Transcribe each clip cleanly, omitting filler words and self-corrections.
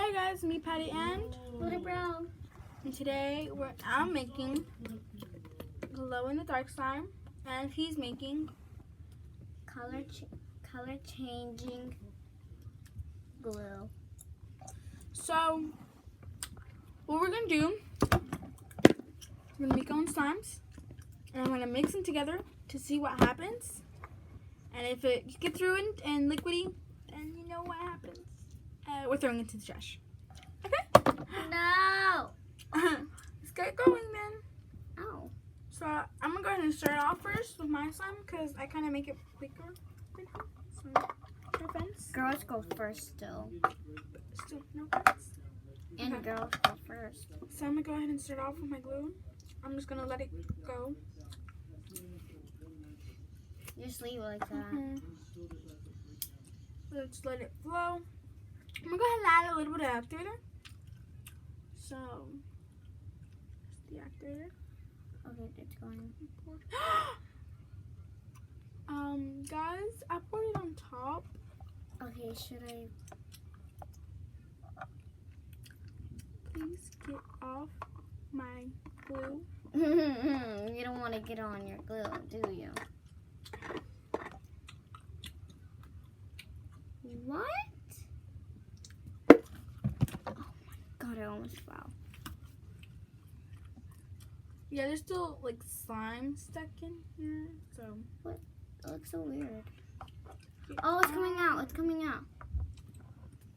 Hey guys, me Patty and Little Brown. and today I'm making glow in the dark slime, and he's making Color changing glue. So what we're gonna do, we're gonna make our own slimes, and I'm gonna mix them together to see what happens. And if it gets ruined and liquidy, then you know what happens. We're throwing it into the trash. Okay? No. Let's get going then. Oh. So I'm gonna go ahead and start off first with my slime because I kind of make it quicker. So, no offense. Girls go first still. Still, no offense. And Okay. girls go first. So I'm gonna go ahead and start off with my glue. I'm just gonna let it go. Just leave it like that. Let's let it flow. I'm gonna go ahead and add a little bit of activator. So, the activator. Okay, it's going. Guys, I poured it on top. Okay, should I? Please get off my glue. You don't want to get on your glue, do you? What? Oh my god, I almost fell. Yeah, there's still like slime stuck in here, so. It looks so weird. Oh, it's coming out. It's coming out.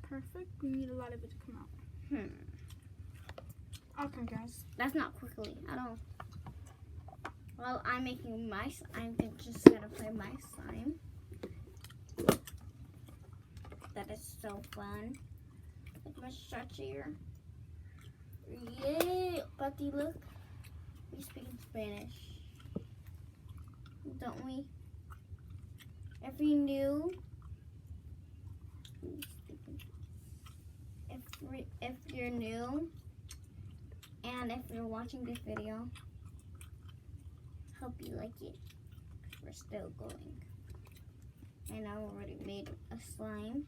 Perfect. We need a lot of it to come out. Okay, guys. That's not quickly at all. Well, I'm making my. I'm just gonna play my slime. That is so fun. Look at my shots here. Yay! Buddy, look. We speak in Spanish, don't we? If you knew, if you're new, and if you're watching this video, hope you like it. We're still going, and I already made a slime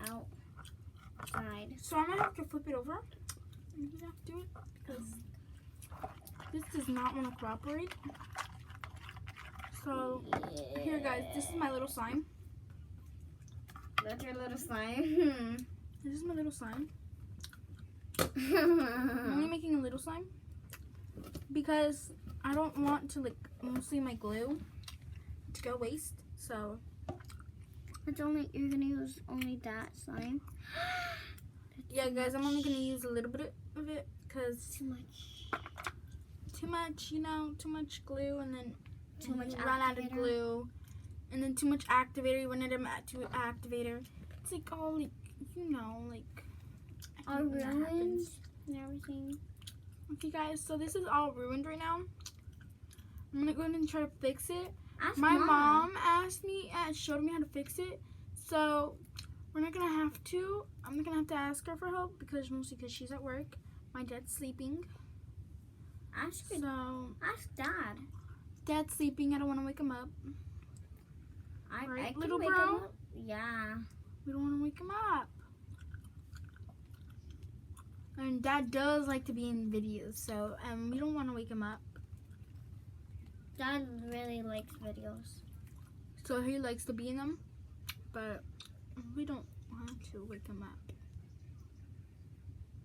outside. So I'm gonna have to flip it over. You have to do it because this does not want to cooperate. So here, guys, this is my little slime. That's your little slime. This is my little slime. I'm only making a little slime because I don't want to like mostly my glue to go waste. So You're gonna use only that slime. yeah, guys, I'm only gonna use a little bit of it because Too much, you know, too much glue, and then Too much you run out of activator. glue, and then too much activator. You run out of activator. It's like all like, you know, like I all hate when that happens. ruined and everything. Okay, guys, so this is all ruined right now. I'm gonna go ahead and try to fix it. Ask My mom asked me and showed me how to fix it, so we're not gonna have to. I'm not gonna have to ask her for help mostly because she's at work. My dad's sleeping. Ask Dad. Dad's sleeping. I don't want to wake him up. I Right, can little wake bro? him up. Yeah. We don't want to wake him up. And Dad does like to be in videos, so we don't want to wake him up. Dad really likes videos. So he likes to be in them, but we don't want to wake him up.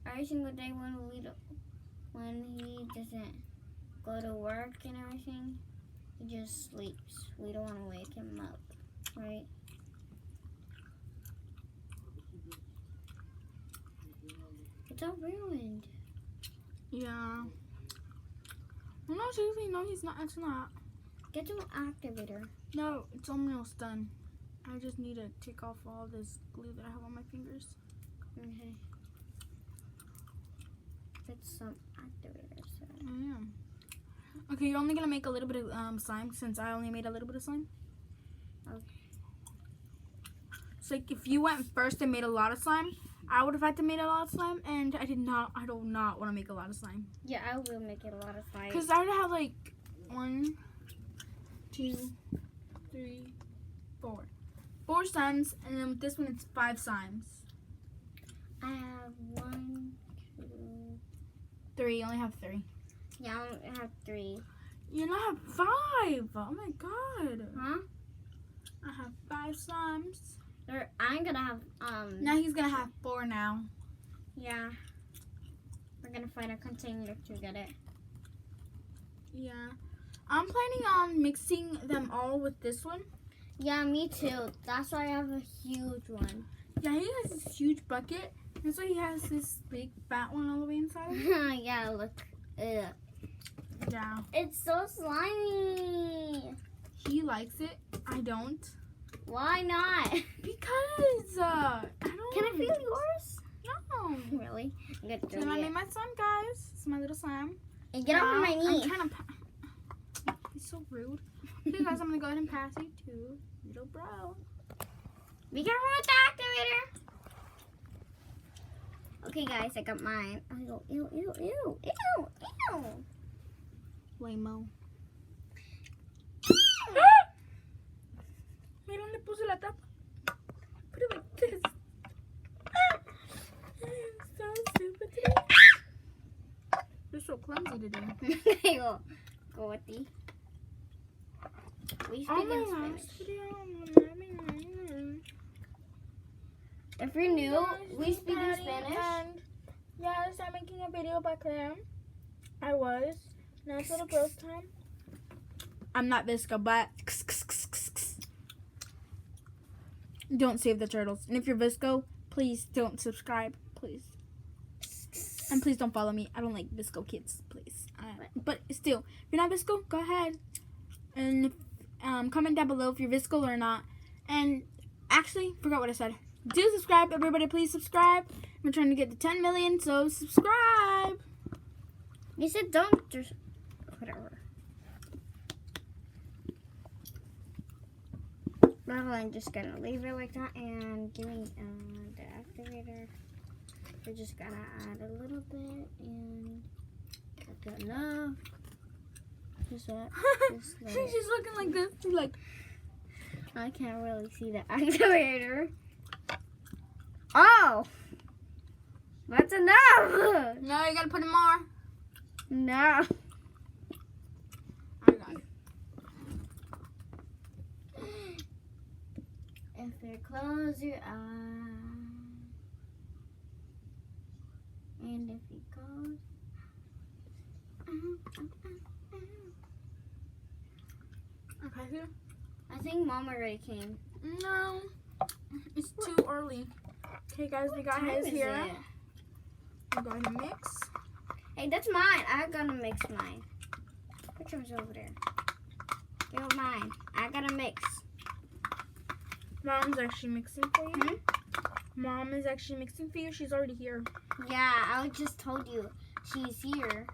Every single day when he doesn't go to work and everything, he just sleeps. We don't want to wake him up, right? It's all ruined. Yeah. Well, no, seriously, no, he's not. It's not. Get some activator. No, it's almost done. I just need to take off all this glue that I have on my fingers. Okay. Get some activator. So. I am. Okay, you're only gonna make a little bit of slime since I only made a little bit of slime. Okay. So like, if you went first and made a lot of slime, I would have had to make a lot of slime, and I do not want to make a lot of slime. Yeah, I will make it a lot of slime. Because I would have like 1, 2, 3, 4. 4 slimes, and then with this one it's 5 slimes. I have 1, 2. 3. You only have 3. Yeah, I have 3. You now have 5. Oh my god. Huh? I have 5 slimes. I'm gonna have Now he's gonna have 4 now. Yeah. We're gonna find a container to get it. Yeah. I'm planning on mixing them all with this one. Yeah, me too. That's why I have a huge one. Yeah, he has this huge bucket. That's why he has this big fat one all the way inside. Yeah, look. Ugh. Yeah. It's so slimy. He likes it. I don't. Why not? Because I don't. Can I feel yours? No. Really? I'm gonna So then I throw made it. my slime, guys. It's my little slime. And get off of my knee. I'm trying to. He's so rude. Okay, guys, I'm gonna go ahead and pass it to little bro. Be careful with the activator. Okay, guys, I got mine. I go, ew, ew, ew, ew, ew. Waymo. Mira dónde puse la tapa. Put it like this. I'm so stupid today. You're so clumsy today. I go with the. We speak in Spanish. If you're new, we speak in Spanish. And yes, I'm making a video back then. I was. Now it's little girl's time. I'm not Visco, but don't save the turtles. And if you're Visco, please don't subscribe, please. And please don't follow me. I don't like Visco kids, please. But still, if you're not Visco, go ahead and comment down below if you're Visco or not. And actually, forgot what I said. Do subscribe, everybody. Please subscribe. We're trying to get to 10 million, so subscribe. You said don't just whatever. Well, I'm just gonna leave it like that and give me the activator. We're just gonna add a little bit and that's enough. Just that. Just let She's it. just looking like this. She's like, I can't really see the activator. Oh, that's enough. no, you gotta put in more. No. I got it. If you close your eyes, and if you close, Okay, here. I think Mom already came. No, it's too early. Okay, guys, we got his here. We're going to mix. Hey, that's mine. I gotta mix mine. Which one's over there? Give it mine. I gotta mix. Mom's actually mixing for you. Hmm? Mom is actually mixing for you. She's already here. Yeah, I just told you she's here.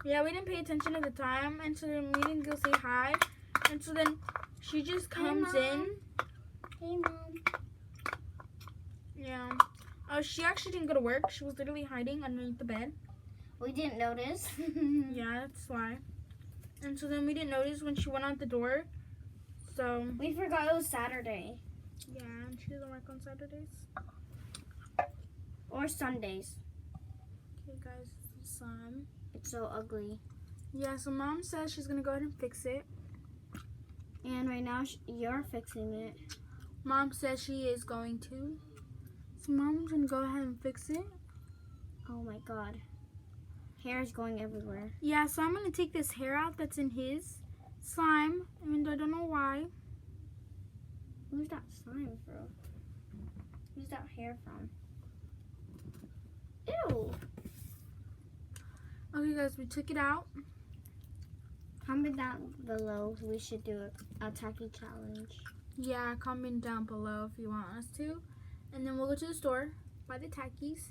Yeah, we didn't pay attention at the time, and so then we didn't go say hi. And so then she just comes in. Hey, Mom. Yeah. Oh, she actually didn't go to work. She was literally hiding underneath the bed. We didn't notice. Yeah, that's why. And so then we didn't notice when she went out the door. So, We forgot it was Saturday yeah, and she doesn't work on Saturdays. or Sundays. Okay, guys, some. It's so ugly. Yeah, so Mom says she's going to go ahead and fix it. And right now you're fixing it. Mom says she is going to. So Mom's going to go ahead and fix it. Oh my God. Hair is going everywhere. Yeah, so I'm going to take this hair out that's in his slime. And I don't know why. Who's that slime from? Who's that hair from? Ew. Okay, guys, we took it out. Comment down below. We should do a tacky challenge. Yeah, comment down below if you want us to. And then we'll go to the store, buy the Takis.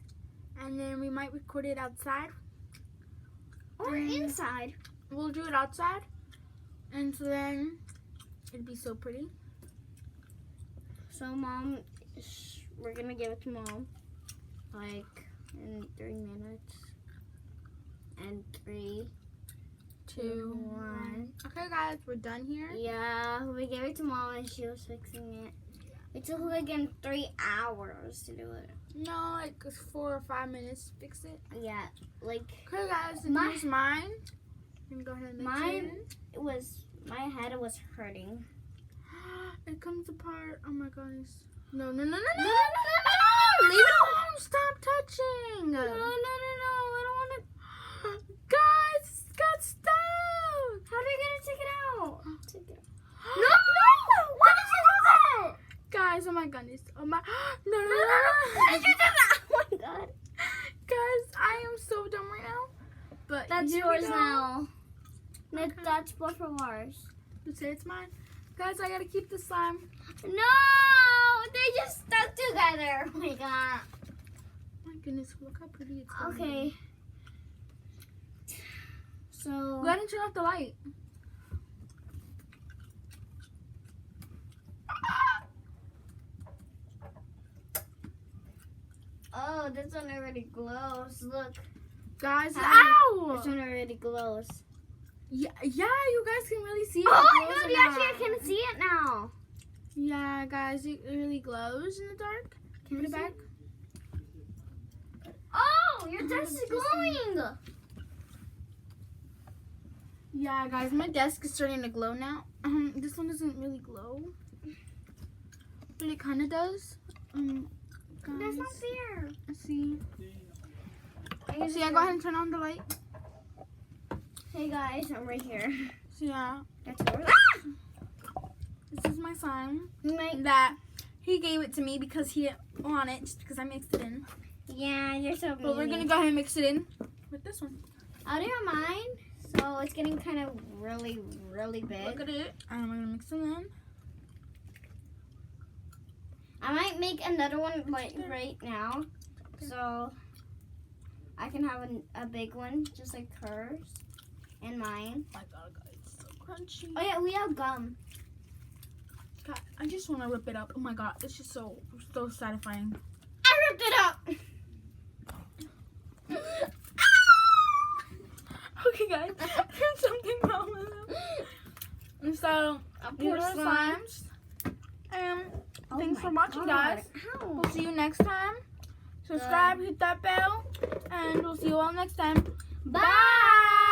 And then we might record it outside. Or inside. We'll do it outside. And so then it'd be so pretty. So Mom, we're gonna give it to Mom. Like in 3 minutes. And 3, 2, 1. Okay, guys, we're done here. Yeah, we gave it to Mom and she was fixing it. It took like in 3 hours to do it. No, like 4 or 5 minutes to fix it. Yeah, like Okay, guys, and here's mine. I'm gonna go ahead and mix Mine- it it was. My head was hurting. in. It comes apart. Oh my goodness. No, no, no, no, no. No, Leave it alone. Stop touching. No, no, no, no! I don't want to. Guys, it's got stuck. How are you gonna take it out? Take it. No! Why did you do that? Guys, oh my goodness. Oh my. No, no, no, Why no, did you do that? Oh my god! Guys, I am so dumb right now. But That's here we yours go. now. Okay. That's both of ours. You say it's mine. Guys, I gotta keep the slime. No! They just stuck together. Oh my god. My goodness, look how pretty it's going. Okay. So. Go ahead and turn off the light. Oh, this one already glows. Look. Guys, This ow! one already glows. Yeah, you guys can really see it. Oh my glows god, in you the actually can see it now. Yeah, guys, it really glows in the dark. Can Put you it see back. Oh, your desk is glowing. Yeah, guys, my desk is starting to glow now. This one doesn't really glow, but it kind of does. Guys, That's not fair. see. So yeah, go ahead and turn on the light. Hey guys, I'm right here. So yeah, That's yours. this is my slime My, that he gave it to me because he didn't want it, just because I mixed it in. yeah, you're so But we're gonna go ahead and mix it in with this one. I'll do mine. So it's getting kind of really, really big. Look at it. I'm gonna mix it in. I might make another one like right now, so I can have a big one just like hers and mine. Oh my god, guys, it's so crunchy. Oh yeah, we have gum. God, I just want to rip it up. Oh my god, it's just so satisfying. I ripped it up. Okay, guys, there's something wrong with them. And so, these pour are slime. slimes. And Oh thanks my for watching, guys. Ow. We'll see you next time. Subscribe, hit that bell, and we'll see you all next time. Bye.